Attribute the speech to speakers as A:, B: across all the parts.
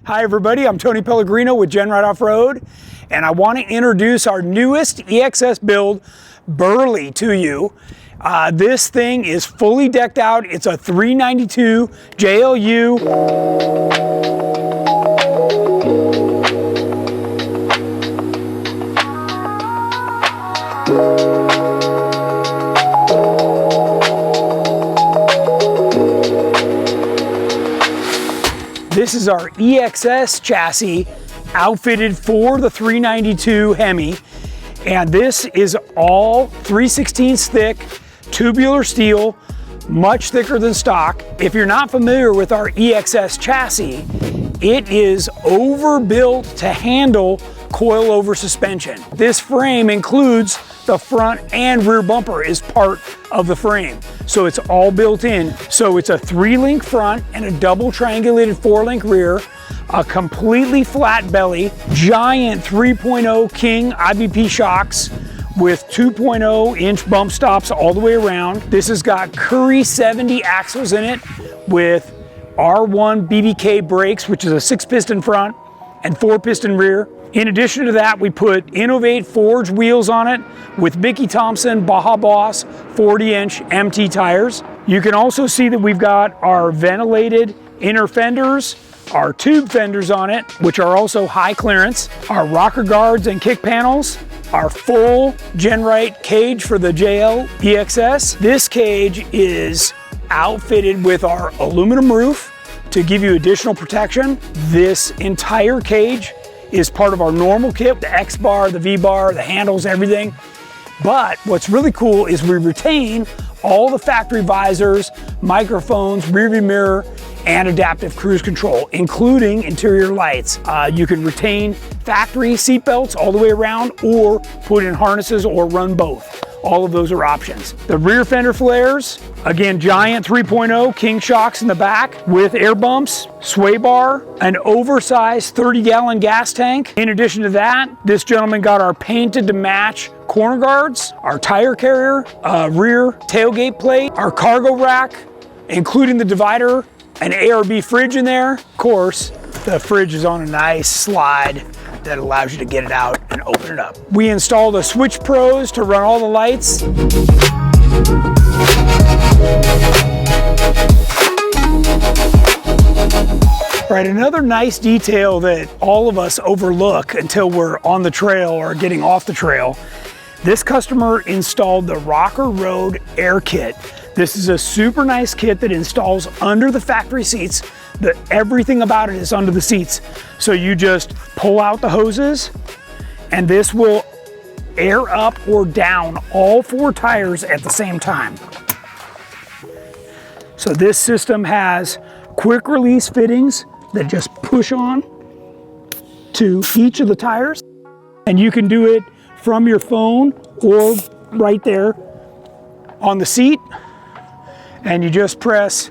A: Hi everybody, I'm Tony Pellegrino with GenRight Off Road, and I want to introduce our newest EXS build, Burley, to you. This thing is fully decked out. It's a 392 JLU. This is our EXS chassis outfitted for the 392 HEMI, and this is all 3/16 thick tubular steel, much thicker than stock. If you're not familiar with our EXS chassis, it is overbuilt to handle coilover suspension. This frame includes the front and rear bumper is part of the frame. So it's all built in. So it's a 3-link front and a double triangulated 4-link rear, a completely flat belly, giant 3.0 King IBP shocks with 2.0-inch bump stops all the way around. This has got Curry 70 axles in it with R1 BBK brakes, which is a 6-piston front and 4-piston rear. In addition to that, we put Innovate forged wheels on it with Mickey Thompson Baja Boss 40-inch MT tires. You can also see that we've got our ventilated inner fenders, our tube fenders on it, which are also high clearance, our rocker guards and kick panels, our full GenRight cage for the JL EXS. This cage is outfitted with our aluminum roof to give you additional protection. This entire cage is part of our normal kit, the X bar, the V bar, the handles, everything. But what's really cool is we retain all the factory visors, microphones, rear view mirror, and adaptive cruise control, including interior lights. You can retain factory seat belts all the way around or put in harnesses or run both. All of those are options. The rear fender flares, again, giant 3.0 King shocks in the back with air bumps, sway bar, an oversized 30-gallon gas tank. In addition to that, this gentleman got our painted to match corner guards, our tire carrier, rear tailgate plate, our cargo rack, including the divider, an ARB fridge in there. Of course, the fridge is on a nice slide that allows you to get it out and open it up. We installed a Switch Pros to run all the lights. All right, another nice detail that all of us overlook until we're on the trail or getting off the trail. This customer installed the Rocker Road Air Kit. This is a super nice kit that installs under the factory seats. Everything about it is under the seats. So you just pull out the hoses and this will air up or down all 4 tires at the same time. So this system has quick release fittings that just push on to each of the tires. And you can do it from your phone or right there on the seat. And you just press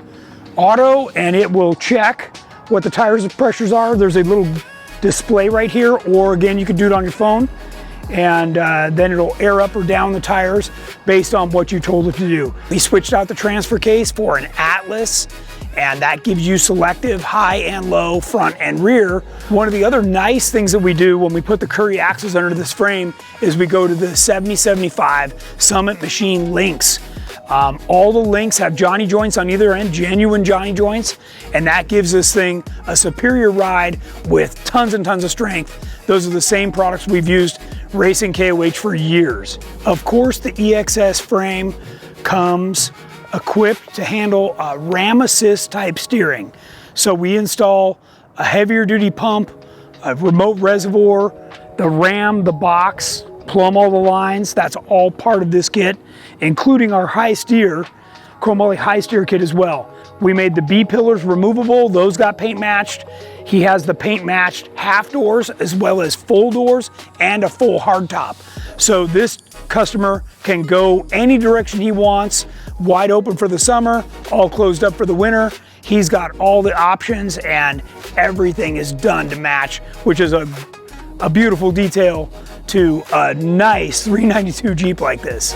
A: auto and it will check what the tires pressures are. There's a little display right here, or again, you can do it on your phone, and then it'll air up or down the tires based on what you told it to do. We switched out the transfer case for an Atlas, and that gives you selective high and low front and rear. One of the other nice things that we do when we put the Curry axles under this frame is we go to the 7075 Summit Machine links. All the links have Johnny joints on either end, genuine Johnny joints, and that gives this thing a superior ride with tons and tons of strength. Those are the same products we've used racing KOH for years. Of course, the EXS frame comes equipped to handle a ram assist type steering. So we install a heavier duty pump, a remote reservoir, the ram, the box, plumb all the lines. That's all part of this kit, including our high steer, chromoly high steer kit as well. We made the B pillars removable. Those got paint matched. He has the paint matched half doors as well as full doors and a full hardtop. So this customer can go any direction he wants, wide open for the summer, all closed up for the winter. He's got all the options and everything is done to match, which is a beautiful detail to a nice 392 Jeep like this.